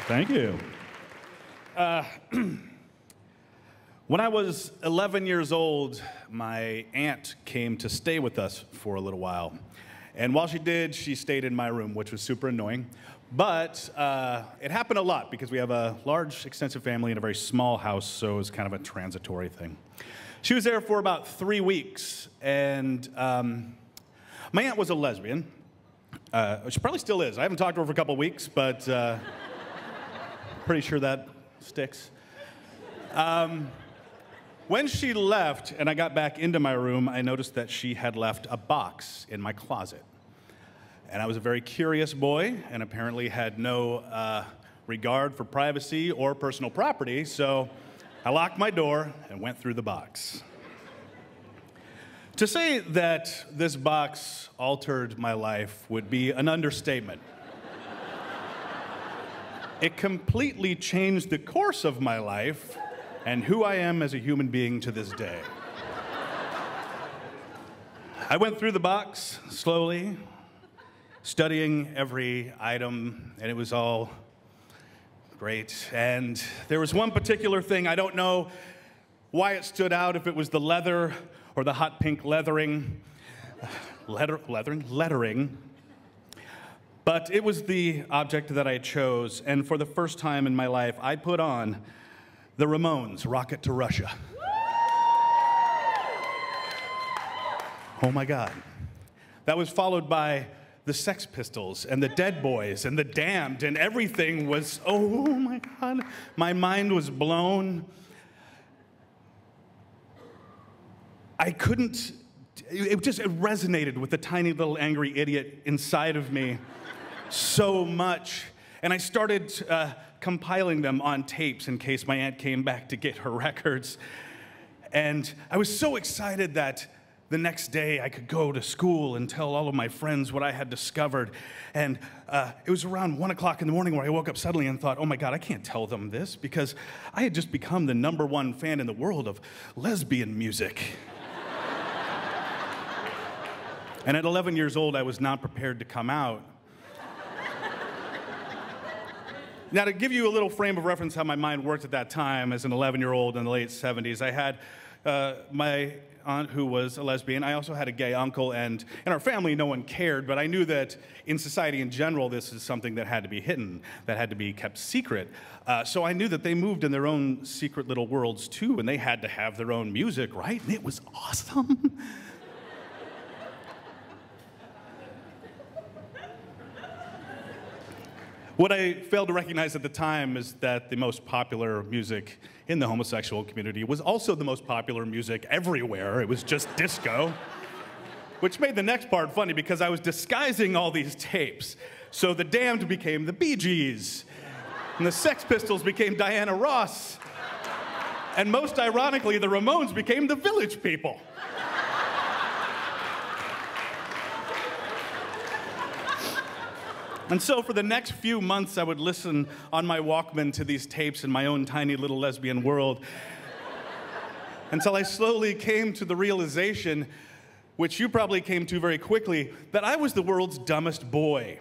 Thank you. When I was 11 years old, my aunt came to stay with us for a little while. And while she did, she stayed in my room, which was super annoying. But it happened a lot because we have a large, extensive family in a very small house, so it was kind of a transitory thing. She was there for about 3 weeks, and my aunt was a lesbian. She probably still is. I haven't talked to her for a couple weeks, but pretty sure that sticks. When she left and I got back into my room, I noticed that she had left a box in my closet. And I was a very curious boy and apparently had no regard for privacy or personal property, so I locked my door and went through the box. To say that this box altered my life would be an understatement. It completely changed the course of my life and who I am as a human being to this day. I went through the box slowly, studying every item, and it was all great. And there was one particular thing, I don't know why it stood out, if it was the leather or the hot pink lettering, but it was the object that I chose, and for the first time in my life, I put on the Ramones' Rocket to Russia. Oh my God. That was followed by the Sex Pistols and the Dead Boys and the Damned, and everything was, oh my God. My mind was blown. I couldn't, it resonated with the tiny little angry idiot inside of me so much. And I started compiling them on tapes in case my aunt came back to get her records. And I was so excited that the next day I could go to school and tell all of my friends what I had discovered. And it was around 1 o'clock in the morning where I woke up suddenly and thought, oh my God, I can't tell them this because I had just become the #1 fan in the world of lesbian music. And at 11 years old, I was not prepared to come out. Now, to give you a little frame of reference how my mind worked at that time as an 11-year-old in the late 70s, I had my aunt who was a lesbian. I also had a gay uncle, and in our family, no one cared, but I knew that in society in general, this is something that had to be hidden, that had to be kept secret. So I knew that they moved in their own secret little worlds too, and they had to have their own music, right? And it was awesome. What I failed to recognize at the time is that the most popular music in the homosexual community was also the most popular music everywhere. It was just disco, which made the next part funny because I was disguising all these tapes. So the Damned became the Bee Gees, and the Sex Pistols became Diana Ross, and most ironically, the Ramones became the Village People. And so for the next few months, I would listen on my Walkman to these tapes in my own tiny little lesbian world until I slowly came to the realization, which you probably came to very quickly, that I was the world's dumbest boy.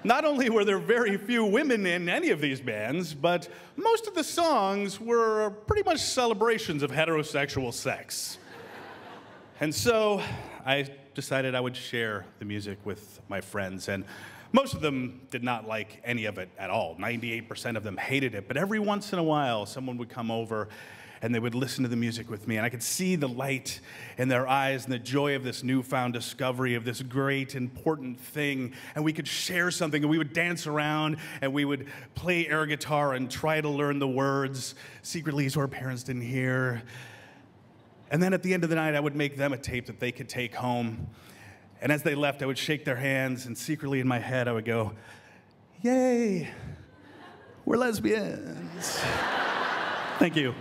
Not only were there very few women in any of these bands, but most of the songs were pretty much celebrations of heterosexual sex. And so I decided I would share the music with my friends, and most of them did not like any of it at all. 98% of them hated it, but every once in a while, someone would come over and they would listen to the music with me, and I could see the light in their eyes and the joy of this newfound discovery of this great, important thing, and we could share something, and we would dance around, and we would play air guitar and try to learn the words secretly so our parents didn't hear. And then at the end of the night, I would make them a tape that they could take home. And as they left, I would shake their hands, and secretly in my head, I would go, yay, we're lesbians. Thank you.